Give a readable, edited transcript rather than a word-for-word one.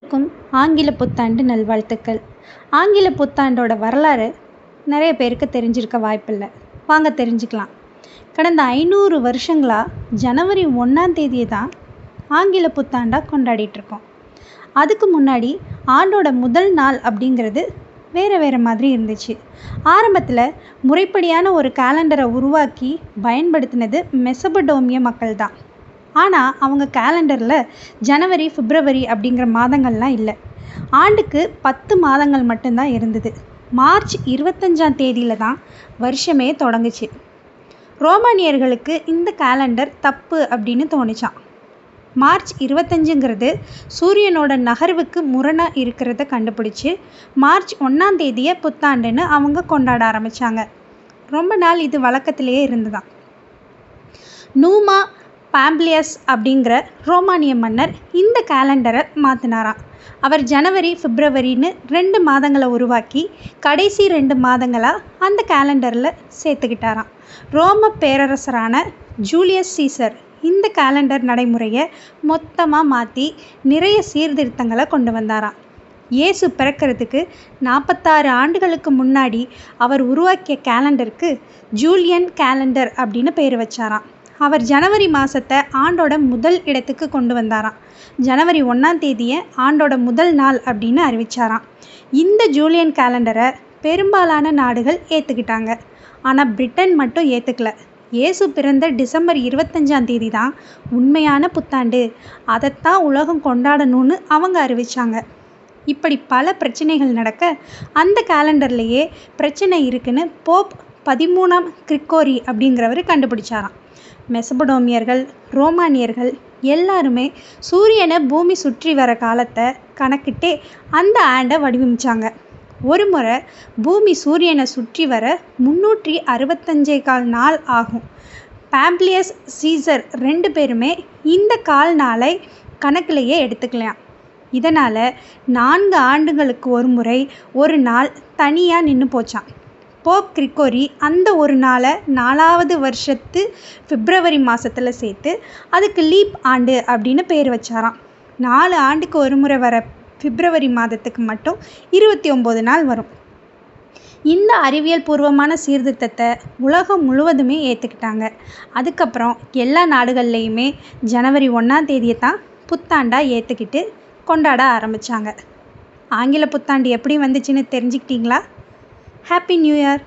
க்கும் ஆங்கில புத்தாண்டு நல்வாழ்த்துக்கள். ஆங்கில புத்தாண்டோட வரலாறு நிறைய பேருக்கு தெரிஞ்சிருக்க வாய்ப்பில்லை. வாங்க தெரிஞ்சுக்கலாம். கடந்த 500 வருஷங்களா ஜனவரி 1ஆம் தேதியை தான் ஆங்கில புத்தாண்டாக கொண்டாடிட்டு இருக்கோம். அதுக்கு முன்னாடி ஆண்டோட முதல் நாள் அப்படிங்கிறது வேறு மாதிரி இருந்துச்சு. ஆரம்பத்தில் முறைப்படியான ஒரு கேலண்டரை உருவாக்கி பயன்படுத்தினது மெசபடோமிய மக்கள் தான். ஆனால் அவங்க கேலண்டரில் ஜனவரி, பிப்ரவரி அப்படிங்கிற மாதங்கள்லாம் இல்லை. ஆண்டுக்கு 10 மாதங்கள் மட்டும்தான் இருந்தது. மார்ச் 25ஆம் தேதியில் தான் வருஷமே தொடங்குச்சு. ரோமானியர்களுக்கு இந்த கேலண்டர் தப்பு அப்படின்னு தோணுச்சான். மார்ச் 25ங்கிறது சூரியனோட நகர்வுக்கு முரணாக இருக்கிறத கண்டுபிடிச்சி மார்ச் 1ஆம் தேதியை புத்தாண்டுன்னு அவங்க கொண்டாட ஆரம்பித்தாங்க. ரொம்ப நாள் இது வழக்கத்திலேயே இருந்துதான். நூமா பாம்பிலியஸ் அப்படிங்கிற ரோமானிய மன்னர் இந்த கேலண்டரை மாற்றினாராம். அவர் ஜனவரி, பிப்ரவரின்னு 2 மாதங்களை உருவாக்கி கடைசி 2 மாதங்களாக அந்த கேலண்டரில் சேர்த்துக்கிட்டாராம். ரோம பேரரசரான ஜூலியஸ் சீசர் இந்த கேலண்டர் நடைமுறையை மொத்தமாக மாற்றி நிறைய சீர்திருத்தங்களை கொண்டு வந்தாராம். இயேசு பிறக்கிறதுக்கு 46 ஆண்டுகளுக்கு முன்னாடி அவர் உருவாக்கிய கேலண்டருக்கு ஜூலியன் கேலண்டர் அப்படின்னு பேர் வச்சாராம். அவர் ஜனவரி மாதத்தை ஆண்டோட முதல் இடத்துக்கு கொண்டு வந்தாராம். ஜனவரி 1ஆம் தேதியை ஆண்டோட முதல் நாள் அப்படின்னு அறிவிச்சாராம். இந்த ஜூலியன் கேலண்டரை பெரும்பாலான நாடுகள் ஏற்றுக்கிட்டாங்க. ஆனால் பிரிட்டன் மட்டும் ஏற்றுக்கல. இயேசு பிறந்த டிசம்பர் 25ஆம் தேதி தான் உண்மையான புத்தாண்டு, அதைத்தான் உலகம் கொண்டாடணும்னு அவங்க அறிவிச்சாங்க. இப்படி பல பிரச்சனைகள் நடக்க அந்த கேலண்டர்லேயே பிரச்சனை இருக்குன்னு போப் 13ஆம் கிரிகோரி அப்படிங்கிறவர் கண்டுபிடிச்சாராம். மெசபடோமியர்கள், ரோமானியர்கள் எல்லாருமே சூரியனை பூமி சுற்றி வர காலத்தை கணக்கிட்டே அந்த ஆண்டை வடிவமைச்சாங்க. ஒரு முறை பூமி சூரியனை சுற்றி வர 365 நாள் ஆகும். பாம்பிலியஸ், சீசர் 2 பேருமே இந்த கால் நாளை கணக்கிலேயே எடுத்துக்கலாம். இதனால் 4 ஆண்டுகளுக்கு ஒரு முறை ஒரு நாள் தனியாக நின்று போச்சான். போப் கிரிகோரி அந்த ஒரு நாளை 4ஆவது வருஷத்து பிப்ரவரி மாதத்தில் சேர்த்து அதுக்கு லீப் ஆண்டு அப்படின்னு பேர் வச்சாராம். 4 ஆண்டுக்கு ஒரு முறை வர பிப்ரவரி மாதத்துக்கு மட்டும் 29 நாள் வரும். இந்த அறிவியல் பூர்வமான சீர்திருத்தத்தை உலகம் முழுவதுமே ஏற்றுக்கிட்டாங்க. அதுக்கப்புறம் எல்லா நாடுகள்லேயுமே ஜனவரி 1ஆம் தேதியை தான் புத்தாண்டாக ஏற்றுக்கிட்டு கொண்டாட ஆரம்பித்தாங்க. ஆங்கில புத்தாண்டு எப்படி வந்துச்சுன்னு தெரிஞ்சுக்கிட்டீங்களா? Happy new year!